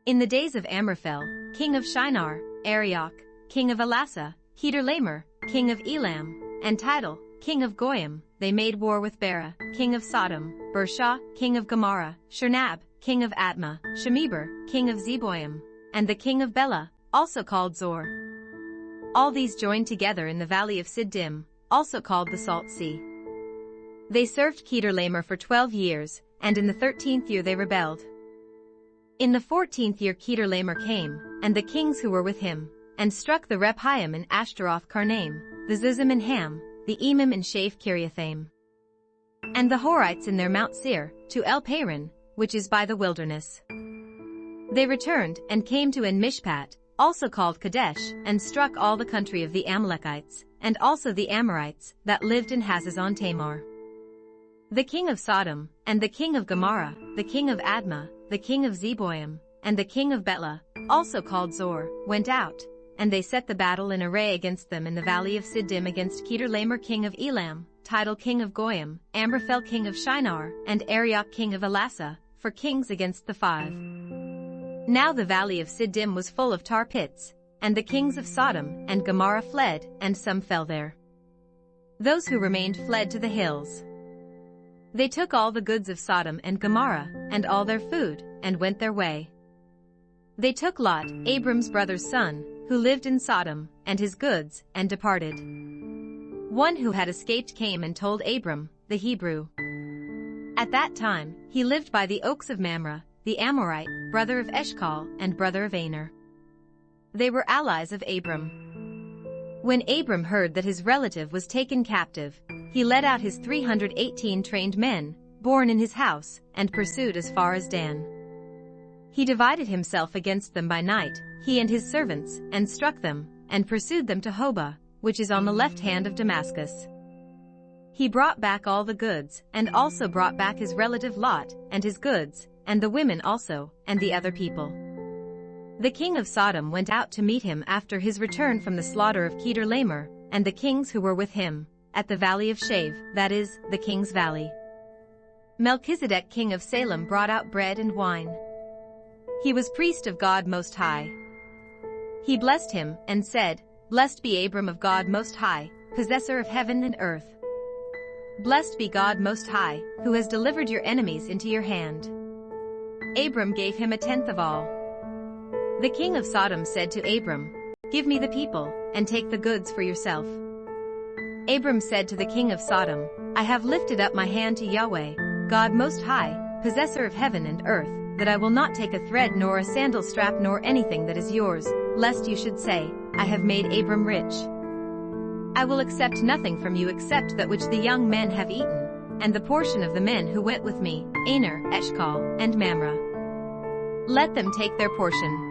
In the days of Amraphel, king of Shinar, Arioch, king of Elasa, Kedorlaomer, king of Elam, and Tidal, king of Goyim, they made war with Bera, king of Sodom, Bershah, king of Gomorrah, Shernab, king of Admah, Shemeber, king of Zeboim, and the king of Bela, also called Zor. All these joined together in the valley of Siddim, also called the Salt Sea. They served Kedorlaomer for 12 years, and in the 13th year they rebelled. In the 14th year Kedorlaomer came, and the kings who were with him, and struck the Rephaim in Ashtaroth Karnaim, the Zuzim in Ham, the Emim in Shaph Kiriathaim, and the Horites in their Mount Seir, to El Paran, which is by the wilderness. They returned and came to En Mishpat, also called Kadesh, and struck all the country of the Amalekites, and also the Amorites, that lived in Hazazon Tamar. The king of Sodom, and the king of Gomorrah, the king of Admah, the king of Zeboim, and the king of Bela, also called Zor, went out, and they set the battle in array against them in the valley of Siddim against Kedorlaomer king of Elam, Tidal king of Goyim, Amraphel king of Shinar, and Arioch king of Elasa, for kings against the 5. Now the valley of Siddim was full of tar pits, and the kings of Sodom and Gomorrah fled, and some fell there. Those who remained fled to the hills. They took all the goods of Sodom and Gomorrah, and all their food, and went their way. They took Lot, Abram's brother's son, who lived in Sodom, and his goods, and departed. One who had escaped came and told Abram, the Hebrew. At that time, he lived by the oaks of Mamre, the Amorite, brother of Eshcol, and brother of Aner. They were allies of Abram. When Abram heard that his relative was taken captive, he led out his 318 trained men, born in his house, and pursued as far as Dan. He divided himself against them by night, he and his servants, and struck them, and pursued them to Hobah, which is on the left hand of Damascus. He brought back all the goods, and also brought back his relative Lot, and his goods, and the women also, and the other people. The king of Sodom went out to meet him after his return from the slaughter of Kedorlaomer, and the kings who were with him, at the valley of Shave, that is, the king's valley. Melchizedek king of Salem brought out bread and wine. He was priest of God Most High. He blessed him, and said, Blessed be Abram of God Most High, possessor of heaven and earth. Blessed be God Most High, who has delivered your enemies into your hand. Abram gave him 1/10 of all. The king of Sodom said to Abram, Give me the people, and take the goods for yourself. Abram said to the king of Sodom, I have lifted up my hand to Yahweh, God Most High, possessor of heaven and earth, that I will not take a thread nor a sandal strap nor anything that is yours, lest you should say, I have made Abram rich. I will accept nothing from you except that which the young men have eaten, and the portion of the men who went with me, Aner, Eshcol, and Mamre. Let them take their portion.